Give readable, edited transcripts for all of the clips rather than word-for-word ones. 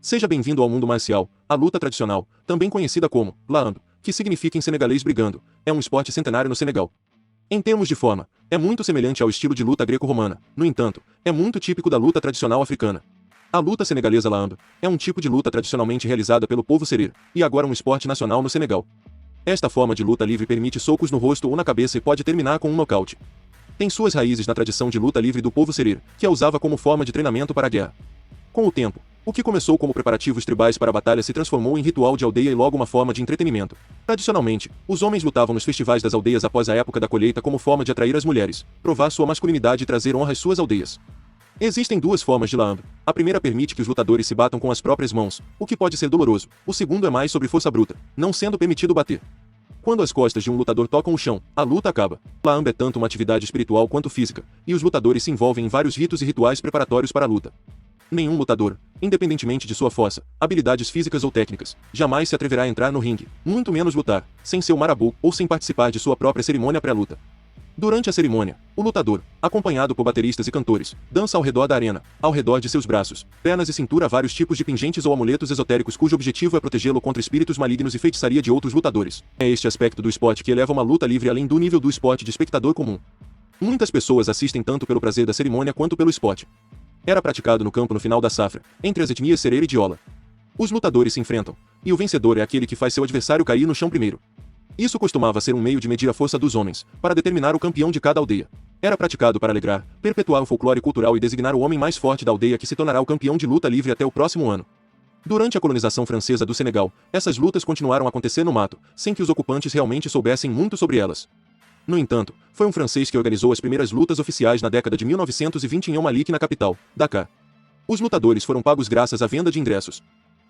Seja bem-vindo ao mundo marcial. A luta tradicional, também conhecida como Laamb, que significa em senegalês brigando, é um esporte centenário no Senegal. Em termos de forma, é muito semelhante ao estilo de luta greco-romana, no entanto, é muito típico da luta tradicional africana. A luta senegalesa Laamb é um tipo de luta tradicionalmente realizada pelo povo serer, e agora um esporte nacional no Senegal. Esta forma de luta livre permite socos no rosto ou na cabeça e pode terminar com um nocaute. Tem suas raízes na tradição de luta livre do povo serer, que a usava como forma de treinamento para a guerra. Com o tempo, o que começou como preparativos tribais para a batalha se transformou em ritual de aldeia e logo uma forma de entretenimento. Tradicionalmente, os homens lutavam nos festivais das aldeias após a época da colheita como forma de atrair as mulheres, provar sua masculinidade e trazer honra às suas aldeias. Existem duas formas de Laamb. A primeira permite que os lutadores se batam com as próprias mãos, o que pode ser doloroso. O segundo é mais sobre força bruta, não sendo permitido bater. Quando as costas de um lutador tocam o chão, a luta acaba. Laamb é tanto uma atividade espiritual quanto física, e os lutadores se envolvem em vários ritos e rituais preparatórios para a luta. Nenhum lutador, independentemente de sua força, habilidades físicas ou técnicas, jamais se atreverá a entrar no ringue, muito menos lutar, sem seu marabu ou sem participar de sua própria cerimônia pré-luta. Durante a cerimônia, o lutador, acompanhado por bateristas e cantores, dança ao redor da arena, ao redor de seus braços, pernas e cintura vários tipos de pingentes ou amuletos esotéricos cujo objetivo é protegê-lo contra espíritos malignos e feitiçaria de outros lutadores. É este aspecto do esporte que eleva uma luta livre além do nível do esporte de espectador comum. Muitas pessoas assistem tanto pelo prazer da cerimônia quanto pelo esporte. Era praticado no campo no final da safra, entre as etnias Serer e Diola. Os lutadores se enfrentam, e o vencedor é aquele que faz seu adversário cair no chão primeiro. Isso costumava ser um meio de medir a força dos homens, para determinar o campeão de cada aldeia. Era praticado para alegrar, perpetuar o folclore cultural e designar o homem mais forte da aldeia que se tornará o campeão de luta livre até o próximo ano. Durante a colonização francesa do Senegal, essas lutas continuaram a acontecer no mato, sem que os ocupantes realmente soubessem muito sobre elas. No entanto, foi um francês que organizou as primeiras lutas oficiais na década de 1920 em Malik, na capital, Dakar. Os lutadores foram pagos graças à venda de ingressos.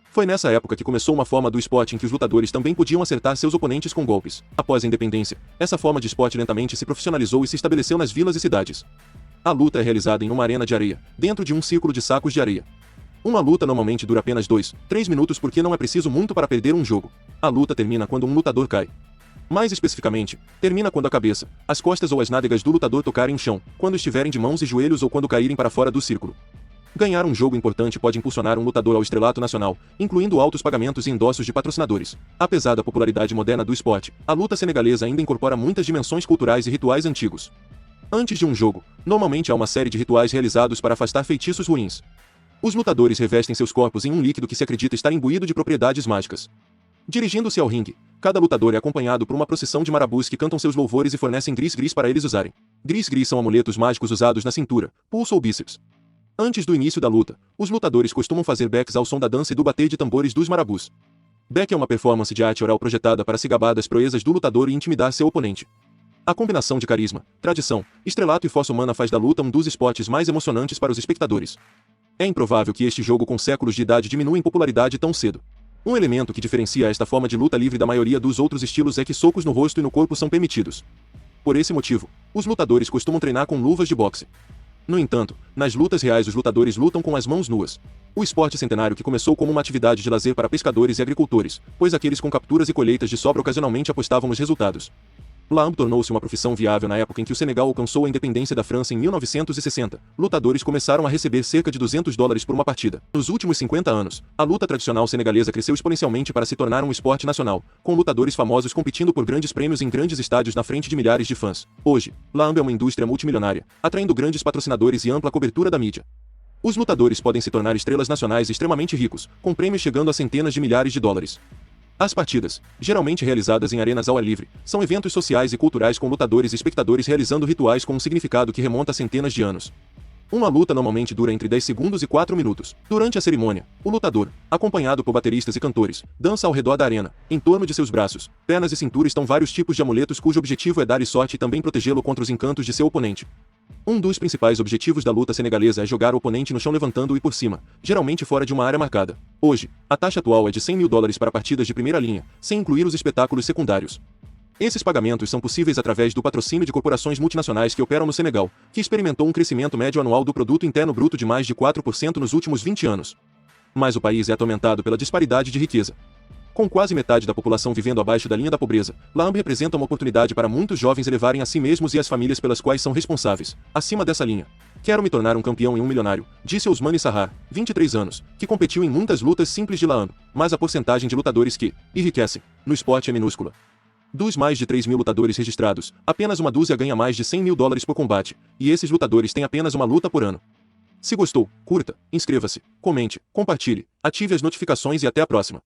Foi nessa época que começou uma forma do esporte em que os lutadores também podiam acertar seus oponentes com golpes. Após a independência, essa forma de esporte lentamente se profissionalizou e se estabeleceu nas vilas e cidades. A luta é realizada em uma arena de areia, dentro de um círculo de sacos de areia. Uma luta normalmente dura apenas 2-3 minutos porque não é preciso muito para perder um jogo. A luta termina quando um lutador cai. Mais especificamente, termina quando a cabeça, as costas ou as nádegas do lutador tocarem o chão, quando estiverem de mãos e joelhos ou quando caírem para fora do círculo. Ganhar um jogo importante pode impulsionar um lutador ao estrelato nacional, incluindo altos pagamentos e endossos de patrocinadores. Apesar da popularidade moderna do esporte, a luta senegalesa ainda incorpora muitas dimensões culturais e rituais antigos. Antes de um jogo, normalmente há uma série de rituais realizados para afastar feitiços ruins. Os lutadores revestem seus corpos em um líquido que se acredita estar imbuído de propriedades mágicas. Dirigindo-se ao ringue, cada lutador é acompanhado por uma procissão de marabus que cantam seus louvores e fornecem gris-gris para eles usarem. Gris-gris são amuletos mágicos usados na cintura, pulso ou bíceps. Antes do início da luta, os lutadores costumam fazer becks ao som da dança e do bater de tambores dos marabus. Beck é uma performance de arte oral projetada para se gabar das proezas do lutador e intimidar seu oponente. A combinação de carisma, tradição, estrelato e força humana faz da luta um dos esportes mais emocionantes para os espectadores. É improvável que este jogo com séculos de idade diminua em popularidade tão cedo. Um elemento que diferencia esta forma de luta livre da maioria dos outros estilos é que socos no rosto e no corpo são permitidos. Por esse motivo, os lutadores costumam treinar com luvas de boxe. No entanto, nas lutas reais os lutadores lutam com as mãos nuas. O esporte centenário que começou como uma atividade de lazer para pescadores e agricultores, pois aqueles com capturas e colheitas de sobra ocasionalmente apostavam nos resultados. Laamb tornou-se uma profissão viável na época em que o Senegal alcançou a independência da França em 1960. Lutadores começaram a receber cerca de $200 por uma partida. Nos últimos 50 anos, a luta tradicional senegalesa cresceu exponencialmente para se tornar um esporte nacional, com lutadores famosos competindo por grandes prêmios em grandes estádios na frente de milhares de fãs. Hoje, Laamb é uma indústria multimilionária, atraindo grandes patrocinadores e ampla cobertura da mídia. Os lutadores podem se tornar estrelas nacionais extremamente ricos, com prêmios chegando a centenas de milhares de dólares. As partidas, geralmente realizadas em arenas ao ar livre, são eventos sociais e culturais com lutadores e espectadores realizando rituais com um significado que remonta a centenas de anos. Uma luta normalmente dura entre 10 segundos e 4 minutos. Durante a cerimônia, o lutador, acompanhado por bateristas e cantores, dança ao redor da arena. Em torno de seus braços, pernas e cintura estão vários tipos de amuletos cujo objetivo é dar-lhe sorte e também protegê-lo contra os encantos de seu oponente. Um dos principais objetivos da luta senegalesa é jogar o oponente no chão levantando-o por cima, geralmente fora de uma área marcada. Hoje, a taxa atual é de $100 mil para partidas de primeira linha, sem incluir os espetáculos secundários. Esses pagamentos são possíveis através do patrocínio de corporações multinacionais que operam no Senegal, que experimentou um crescimento médio anual do produto interno bruto de mais de 4% nos últimos 20 anos. Mas o país é atormentado pela disparidade de riqueza. Com quase metade da população vivendo abaixo da linha da pobreza, Laamb representa uma oportunidade para muitos jovens elevarem a si mesmos e as famílias pelas quais são responsáveis, acima dessa linha. Quero me tornar um campeão e um milionário, disse Ousmane Sarrar, 23 anos, que competiu em muitas lutas simples de Laando, mas a porcentagem de lutadores que enriquecem no esporte é minúscula. Dos mais de 3 mil lutadores registrados, apenas uma dúzia ganha mais de 100 mil dólares por combate, e esses lutadores têm apenas uma luta por ano. Se gostou, curta, inscreva-se, comente, compartilhe, ative as notificações e até a próxima.